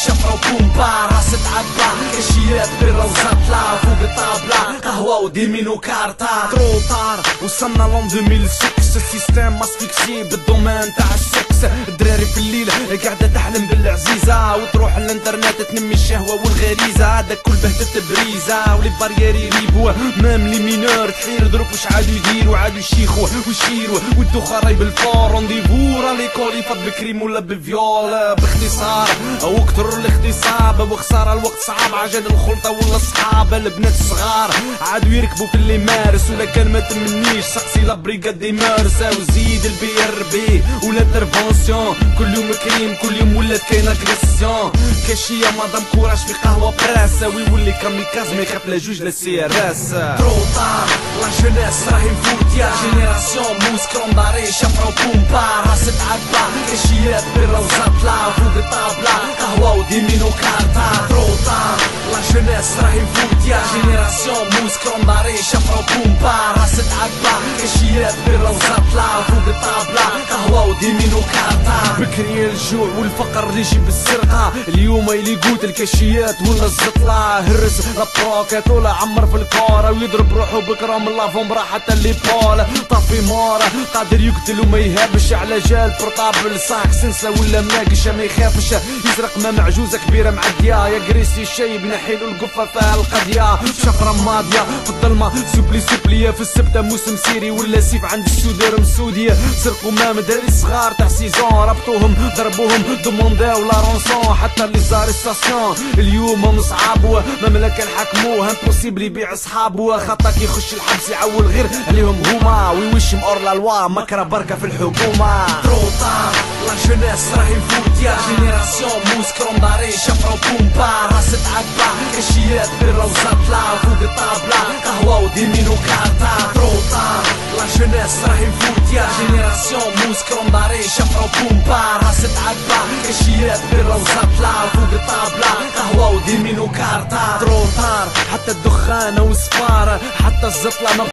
شفرة وبومبا راس تعبى كاشيات بيرا وزطلة فوق الطابلة قهوة وديمينو كارتا تروطار وصلنا لون 2006 السيستم اسفيكسي بالدومين تاع السكس الدراري في الليل قاعدة تحلم بالعزيزة وتروح الانترنت تنمي الشهوة والغريزة هذاك كل بهدة بريزة ولي باريير يريبوا مام لي مينور تحير دروك واش عادو يديروا عادو يشيخوا ويشيروا والدوخة راي بالفور رونديفو راه ليكول يفض بكريم ولا بالفيول باختصار وكتر الاغتصاب وخسارة الوقت صعاب عجل الخلطة ولا الصحاب البنات الصغار عادو يركبوا في اللي مارس ولا كان ما تمنيش سقسي لا بريغاد دي مارسا وزيد البي ار بي ولا انترفونسيون كل يوم كريم كل يوم ولات كاين اغريسيون كاشية مادام كوراج في قهوة براسة ويولي كاميكاز ما يخاف لا جوج لا سي ار اس تروطار لا جونيس راهي مفوتيا جينيراسيون موس كرونداري شفرة وبومبا راس تعبى كاشيات بيرا وزطلة فوق الطابلة قهوة وديمينو كارتا تروطار لا جونيس راهي مفوتيا جينيراسيون موس كرونداري شفرة وبومبا راس تعبى كاشيات بيرا وزطلة فوق الطابلة قهوة وديمينو كارتا بكري الجوع والفقر اللي يجيب السرقة اليوم اللي قوت الكاشيات ولا الزطلة هرس لابروكات ولا عمر في الكورة ويضرب روحو بكرة من لافومبرا حتى اللي بول طافي مورا قادر يقتل وما يهابش على جال بورطابل صاك سنسلة ولا مناقشة ما يخافش يسرق ما معجوزة كبيرة معدية يا قريسي الشايب نحيلو القفة فيها القضية شفرة ماضية في الظلمة سوبلية في السبتة موسم سيري ولا سيف عند السودير مسودية سرقوا ما مداري صغار تاع سيزون ربطوهم ضربوهم دومونداو لا رونسون حتى لي زاريستاسيون اليوم هم صعاب مملكة الحكموه امبوسيبل يبيع صحابو خطاك يخش الحبس يعول غير عليهم هما ويوشم اور لا لوا مكره بركة في الحكومة تروطار لا جونيس راهي مفوتيا جينيراسيون موس كرونداري شفرة وبومبا راس تعبى كاشيات بيرا وزطلة فوق الطابلة قهوة وديمينو كارتا تروطار لا جونيس راهي مفوتيا جينيراسيون موس كرونداري شفرة وبومبا راس تعبى كاشيات بيرا وزطلة فوق الطابلة قهوة وديمينو كارتا تروطار حتى الدخان والسفارة حتى الزطلة